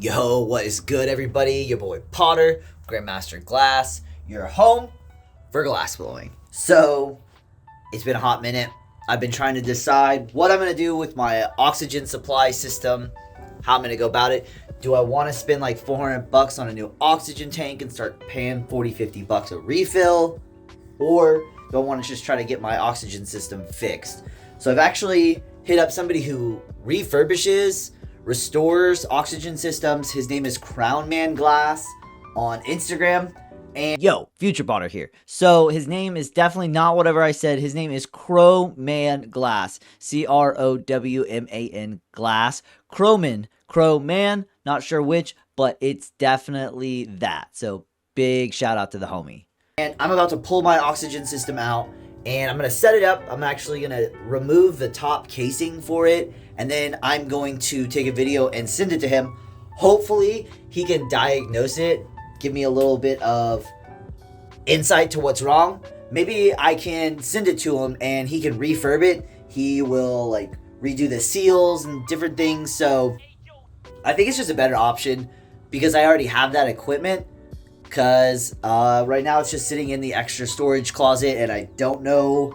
Yo, what is good, everybody? Your boy Potter, Grandmaster Glass, your home for glass blowing. So, it's been a hot minute. I've been trying to decide what I'm going to do with my oxygen supply system, how I'm going to go about it. Do I want to spend like $400 on a new oxygen tank and start paying $40-50 a refill? Or do I want to just try to get my oxygen system fixed? So I've actually hit up somebody who refurbishes, restores oxygen systems. His name is Crownman Glass on Instagram. And yo, Future Potter here. So his name is definitely not whatever I said. His name is Crowman Glass. Crowman Glass. Crowman, not sure which, but it's definitely that. So big shout out to the homie. And I'm about to pull my oxygen system out and I'm going to set it up. I'm actually going to remove the top casing for it. And then I'm going to take a video and send it to him. Hopefully he can diagnose it, give me a little bit of insight to what's wrong. Maybe I can send it to him and he can refurb it. He will like redo the seals and different things. So I think it's just a better option because I already have that equipment. Because right now it's just sitting in the extra storage closet and I don't know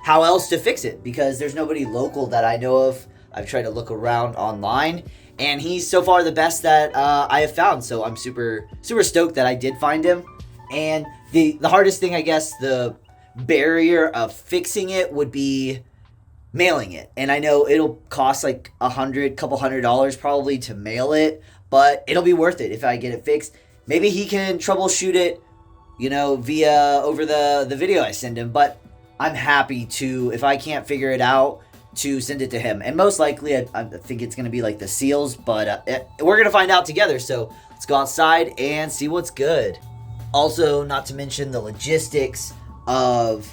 how else to fix it because there's nobody local that I know of. I've tried to look around online and he's so far the best that I have found. So I'm super stoked that I did find him. And the hardest thing, I guess, the barrier of fixing it would be mailing it. And I know it'll cost like couple $100 probably to mail it, but it'll be worth it if I get it fixed. Maybe he can troubleshoot it, via over the video I send him. But I'm happy to, if I can't figure it out, to send it to him. And most likely, I think it's going to be like the seals. But we're going to find out together. So let's go outside and see what's good. Also, not to mention the logistics of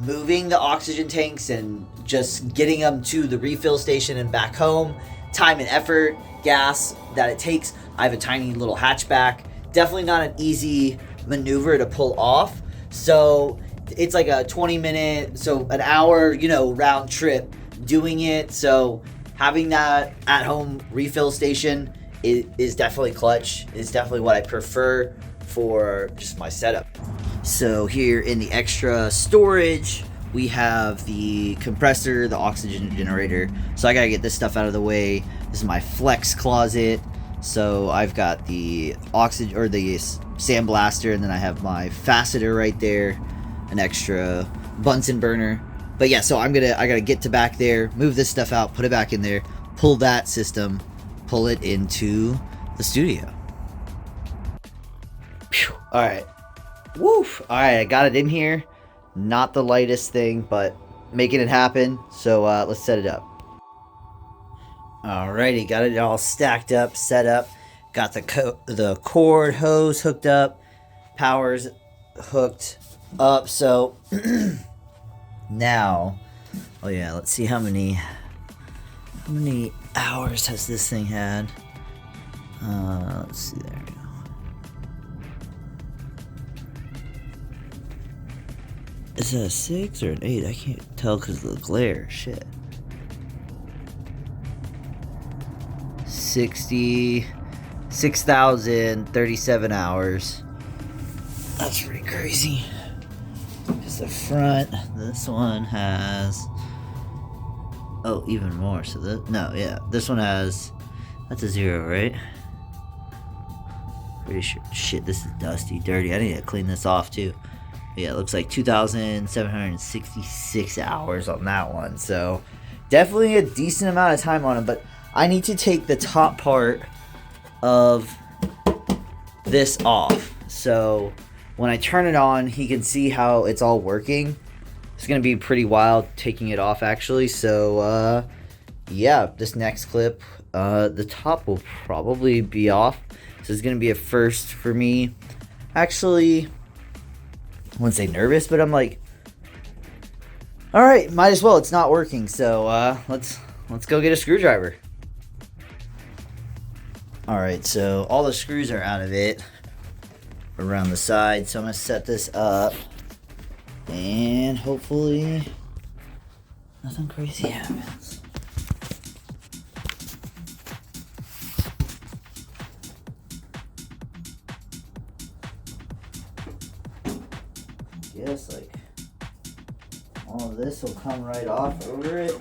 moving the oxygen tanks and just getting them to the refill station and back home. Time and effort, gas that it takes. I have a tiny little hatchback. Definitely not an easy maneuver to pull off. So it's like a 20-minute, so an hour, round trip doing it. So having that at-home refill station is definitely clutch. It's definitely what I prefer for just my setup. So here in the extra storage, we have the compressor, the oxygen generator. So I gotta get this stuff out of the way. This is my flex closet. So I've got the oxygen or the sandblaster, and then I have my faceter right there, an extra Bunsen burner. But yeah, so I gotta get to back there, move this stuff out, put it back in there, pull that system, pull it into the studio. All right, woof. All right, I got it in here. Not the lightest thing, but making it happen. So let's set it up. Alrighty, got it all stacked up, set up. Got the cord hose hooked up, power's hooked up. So now, oh yeah, let's see how many hours has this thing had. Let's see, there we go. Is that a 6 or an 8? I can't tell because of the glare. Shit. 6,037 hours. That's pretty crazy. Because the front, this one has, even more. So this one has, that's a 0, right? Pretty sure. Shit, this is dusty, dirty. I need to clean this off too. Yeah, it looks like 2,766 hours on that one. So definitely a decent amount of time on it, but I need to take the top part of this off. So when I turn it on, he can see how it's all working. It's going to be pretty wild taking it off, actually. So, yeah, this next clip, the top will probably be off. This is going to be a first for me. Actually, I wouldn't say nervous, but I'm like, all right, might as well. It's not working. So let's go get a screwdriver. All right, so all the screws are out of it around the side. So I'm going to set this up and hopefully nothing crazy happens. guess like all of this will come right off over it.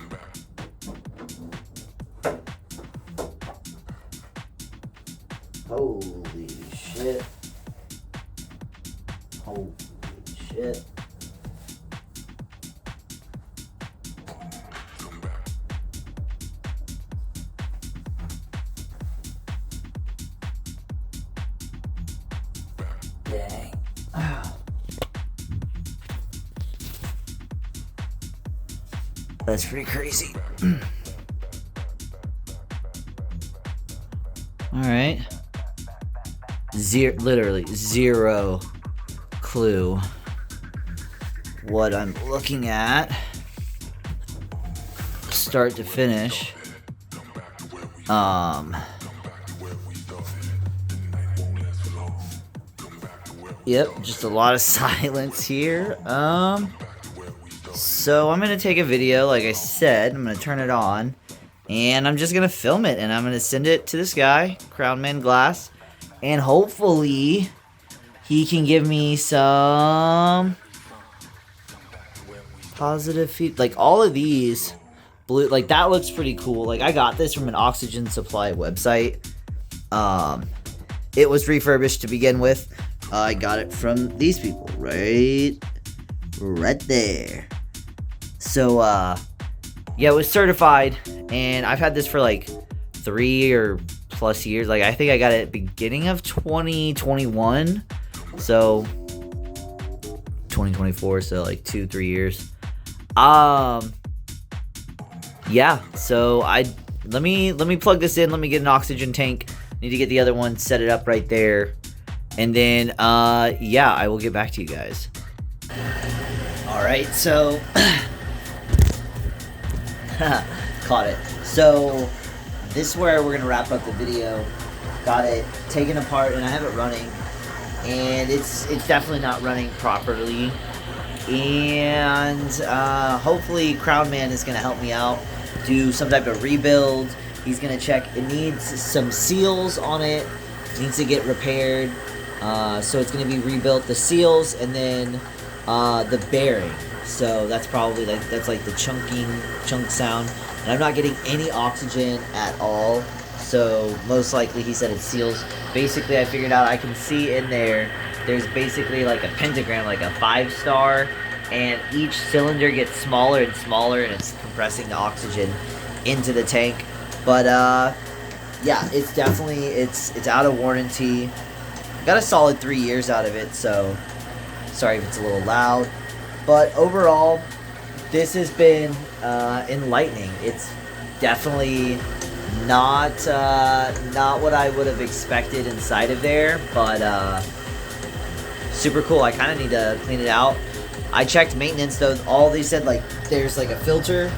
Holy shit. Holy shit. Dang. That's pretty crazy. All right. Literally zero clue what I'm looking at, start to finish. Yep, just a lot of silence here. So I'm gonna take a video, like I said. I'm gonna turn it on, and I'm just gonna film it, and I'm gonna send it to this guy, Crownman Glass, and hopefully he can give me some positive feedback. Like all of these blue, like that looks pretty cool. Like I got this from an oxygen supply website. It was refurbished to begin with. I got it from these people right there. So yeah, it was certified, and I've had this for like 3 or plus years. Like I think I got it at the beginning of 2021, so 2024, so like 2-3 years. Yeah, so let me plug this in. Let me get an oxygen tank. Need to get the other one, set it up right there, and then yeah, I will get back to you guys. All right, so caught it. So this is where we're gonna wrap up the video. Got it taken apart, and I have it running, and it's definitely not running properly. And hopefully Crownman is gonna help me out, do some type of rebuild. He's gonna check. It needs some seals on it. It needs to get repaired. So it's gonna be rebuilt, the seals, and then the bearing. So that's probably like the chunk sound. And I'm not getting any oxygen at all. So most likely he said it seals. Basically I figured out I can see in there, there's basically like a pentagram, like a 5-star, and each cylinder gets smaller and smaller, and it's compressing the oxygen into the tank. But yeah, it's definitely it's out of warranty. Got a solid 3 years out of it, so sorry if it's a little loud. But overall, this has been enlightening. It's definitely not what I would have expected inside of there, but super cool. I kind of need to clean it out. I checked maintenance though. All they said, like, there's like a filter,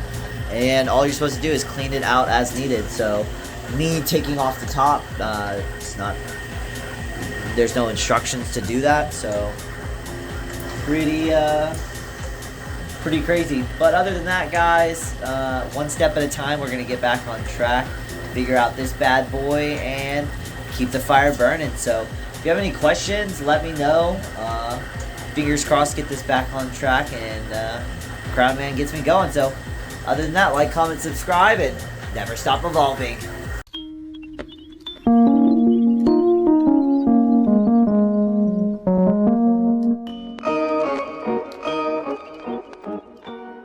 and all you're supposed to do is clean it out as needed. So me taking off the top, it's not. There's no instructions to do that, so pretty crazy. But other than that, guys, one step at a time, we're gonna get back on track, figure out this bad boy, and keep the fire burning. So if you have any questions, let me know. Fingers crossed, get this back on track, and Crownman gets me going. So other than that, like, comment, subscribe, and never stop evolving.